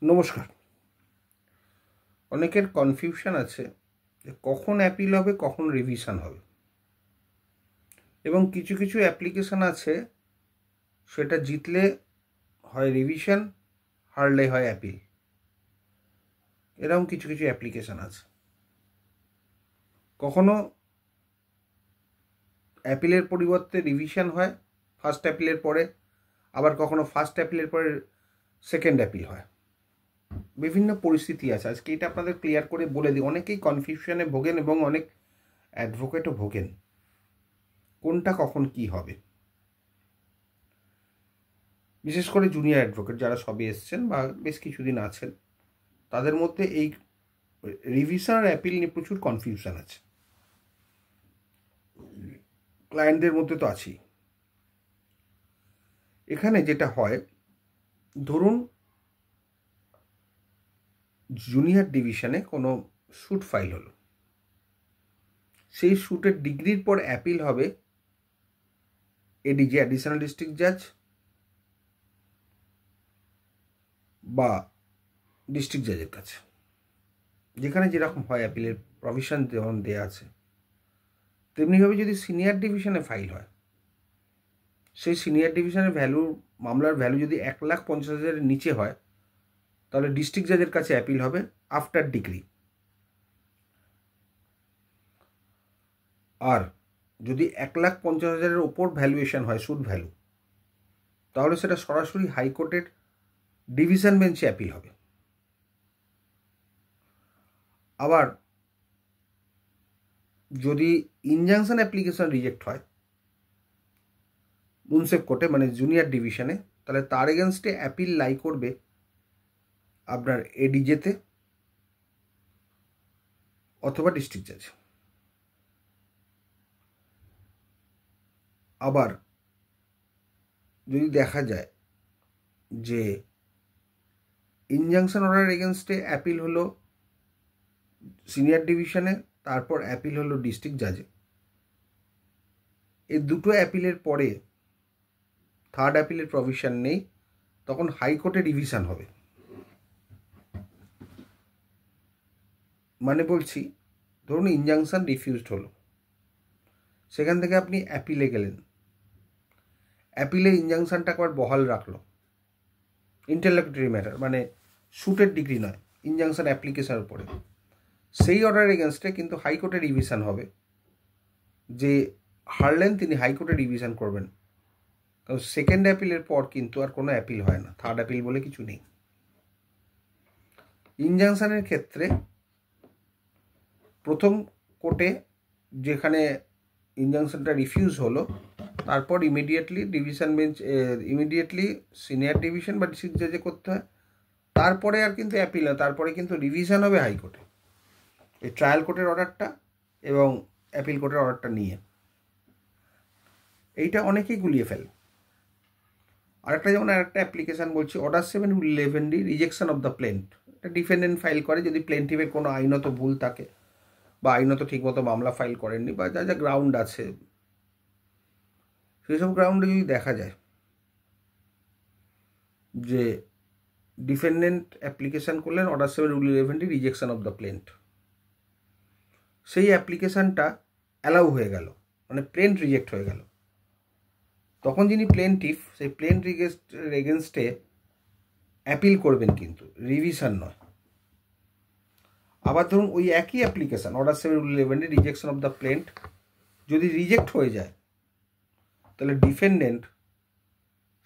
নমস্কার। অনেকের কনফিউশন আছে যে কখন অ্যাপিল হবে, কখন রিভিশন হবে, এবং কিছু কিছু অ্যাপ্লিকেশান আছে সেটা জিতলে হয় রিভিশন, হারলে হয় অ্যাপিল। এরকম কিছু কিছু অ্যাপ্লিকেশান আছে। কখনো অ্যাপিলের পরিবর্তে রিভিশন হয় ফার্স্ট অ্যাপিলের পরে, আবার কখনো ফার্স্ট অ্যাপিলের পরে সেকেন্ড অ্যাপিল হয়। বিভিন্ন পরিস্থিতি আছে, আজকে এটা আপনাদের ক্লিয়ার করে বলে দিই। অনেকেই কনফিউশনে ভোগেন এবং অনেক অ্যাডভোকেটও ভোগেন কোনটা কখন কি হবে। বিশেষ করে জুনিয়র অ্যাডভোকেট যারা সবে এসছেন বা বেশ কিছুদিন আছেন, তাদের মধ্যে এই রিভিশন আর অ্যাপিল নিয়ে প্রচুর কনফিউশন আছে। ক্লায়েন্টদের মধ্যে তো আছেই। এখানে যেটা হয়, ধরুন জুনিয়র ডিভিশনে কোনো স্যুট ফাইল হলো, সেই স্যুটের ডিগ্রির পর অ্যাপিল হবে এডিজি, অ্যাডিশনাল ডিস্ট্রিক্ট জাজ বা ডিস্ট্রিক্ট জাজের কাছে, যেখানে যেরকম হয় অ্যাপিলের প্রভিশন যেমন দেওয়া আছে। তেমনিভাবে যদি সিনিয়র ডিভিশনে ফাইল হয়, সেই সিনিয়র ডিভিশনের ভ্যালু, মামলার ভ্যালু যদি 1,50,000-এর নিচে হয়, তাহলে ডিস্ট্রিক্ট জাজের কাছে অ্যাপিল হবে আফটার ডিগ্রি। আর যদি 1,50,000-এর ওপর ভ্যালুয়েশন হয়, সুট ভ্যালু, তাহলে সেটা সরাসরি হাইকোর্টের ডিভিশন বেঞ্চে অ্যাপিল হবে। আবার যদি ইনজাংশন অ্যাপ্লিকেশন রিজেক্ট হয় মুনসেফ কোর্টে, মানে জুনিয়র ডিভিশনে, তাহলে তার এগেনস্টে অ্যাপিল লাই করবে আপনার এডিজেতে অথবা ডিস্ট্রিক্ট জাজ। আবার যদি দেখা যায় যে ইনজাংশন অর্ডার এগেনস্টে অ্যাপিল হলো সিনিয়র ডিভিশনে, তারপর অ্যাপিল হলো ডিস্ট্রিক্ট জাজে, এই দুটো অ্যাপিলের পরে থার্ড অ্যাপিলের প্রভিশন নেই, তখন হাইকোর্টে রিভিশন হবে। মানে বলছি, ধরুন ইনজাংশন রিফিউজড হলো, সেখান থেকে আপনি অ্যাপিলে গেলেন, অ্যাপিলে ইনজাংশনটা একবার বহাল রাখলো, ইন্টারলোকুটরি ম্যাটার, মানে স্যুটের ডিগ্রি নয়, ইনজাংশন অ্যাপ্লিকেশনের উপরে, সেই অর্ডার এগেনস্টে কিন্তু হাইকোর্টে রিভিশন হবে। যে হারলেন তিনি হাইকোর্টে রিভিশন করবেন, কারণ সেকেন্ড অ্যাপিলের পর কিন্তু আর কোনো অ্যাপিল হয় না, থার্ড অ্যাপিল বলে কিছু নেই। ইনজাংশনের ক্ষেত্রে প্রথম কোর্টে যেখানে ইনজাংশনটা রিফিউজ হলো, তারপর immediately division bench, immediately senior division বা ডিস্ট্রিক্ট জাজে করতে হয়, তারপরে আর কিন্তু অ্যাপিল হয়, তারপরে কিন্তু রিভিশন হবে হাইকোর্টে, এই ট্রায়াল কোর্টের অর্ডারটা এবং অ্যাপিল কোর্টের অর্ডারটা নিয়ে। এইটা অনেকেই গুলিয়ে ফেলে। আরেকটা, যেমন আরেকটা অ্যাপ্লিকেশান বলছি, order 711D, rejection of the plant. এটা ডিফেন্ডেন্ট ফাইল করে যদি প্লেন্টিভের কোনো আইনত ভুল থাকে বা আইনত ঠিকমতো মামলা ফাইল করেননি বা যা যা গ্রাউন্ড আছে, সেসব গ্রাউন্ডে যদি দেখা যায় যে ডিফেন্ডেন্ট অ্যাপ্লিকেশান করলেন order 711D, rejection of the plant, সেই অ্যাপ্লিকেশানটা অ্যালাউ হয়ে গেল, মানে প্লেন্ট রিজেক্ট হয়ে গেল, তখন যিনি প্লেন্টিফ, সেই প্লেন্ট এগেনস্টে অ্যাপিল করবেন, কিন্তু রিভিশন নয়। আবার ধরুন ওই একই application order 711, rejection of the plant, যদি রিজেক্ট হয়ে যায়, তাহলে ডিফেন্ডেন্ট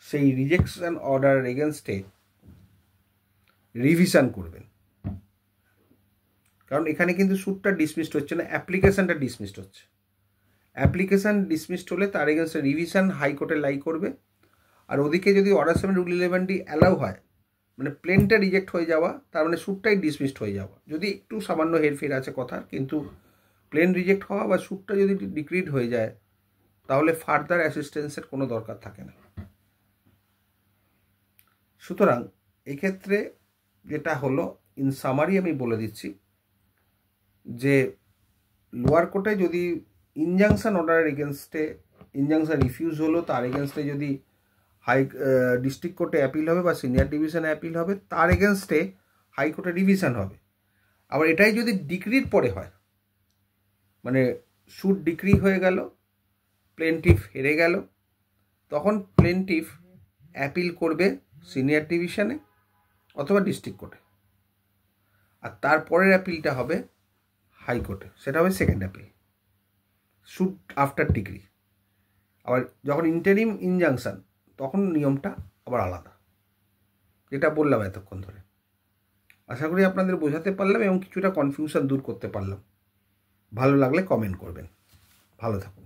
সেই রিজেকশন অর্ডার এগেনস্টে রিভিশন করবেন, কারণ এখানে কিন্তু স্যুটটা ডিসমিসড হচ্ছে না, অ্যাপ্লিকেশানটা ডিসমিসড হচ্ছে। অ্যাপ্লিকেশান ডিসমিসড হলে তার এগেনস্টে রিভিশন হাইকোর্টে লাই করবে। আর ওদিকে যদি অর্ডার 711D অ্যালাউ হয়, মানে প্লেনটা রিজেক্ট হয়ে যাওয়া, তার মানে স্যুটটাই ডিসমিসড হয়ে যাওয়া, যদি একটু সামান্য হেরফের আছে কথার, কিন্তু প্লেন রিজেক্ট হওয়া বা স্যুটটা যদি ডিক্রিড হয়ে যায়, তাহলে ফার্দার অ্যাসিস্ট্যান্সের কোনো দরকার থাকে না। সুতরাং এক্ষেত্রে যেটা হলো, ইন সামারি আমি বলে দিচ্ছি যে লোয়ার কোর্টে যদি ইনজাংশন অর্ডারের এগেনস্টে ইনজাংশন রিফিউজ হলো, তার এগেনস্টে যদি ডিস্ট্রিক্ট কোর্টে অ্যাপিল হবে বা সিনিয়র ডিভিশনে অ্যাপিল হবে, তার এগেনস্টে হাইকোর্টে রিভিশন হবে। আবার এটাই যদি ডিক্রির পরে হয়, মানে সুট ডিক্রি হয়ে গেল, প্লেনটিফ হেরে গেল, তখন প্লেনটিফ অ্যাপিল করবে সিনিয়র ডিভিশনে অথবা ডিস্ট্রিক্ট কোর্টে, আর তারপরের অ্যাপিলটা হবে হাইকোর্টে, সেটা হবে second appeal, suit after degree. আবার যখন ইন্টারিম ইনজাংশন, তখন নিয়মটা আবার আলাদা, যেটা বললাম এতক্ষণ ধরে। আশা করি আপনাদের বোঝাতে পারলাম এবং কিছুটা কনফিউশন দূর করতে পারলাম। ভালো লাগলে কমেন্ট করবেন। ভালো থাকুন।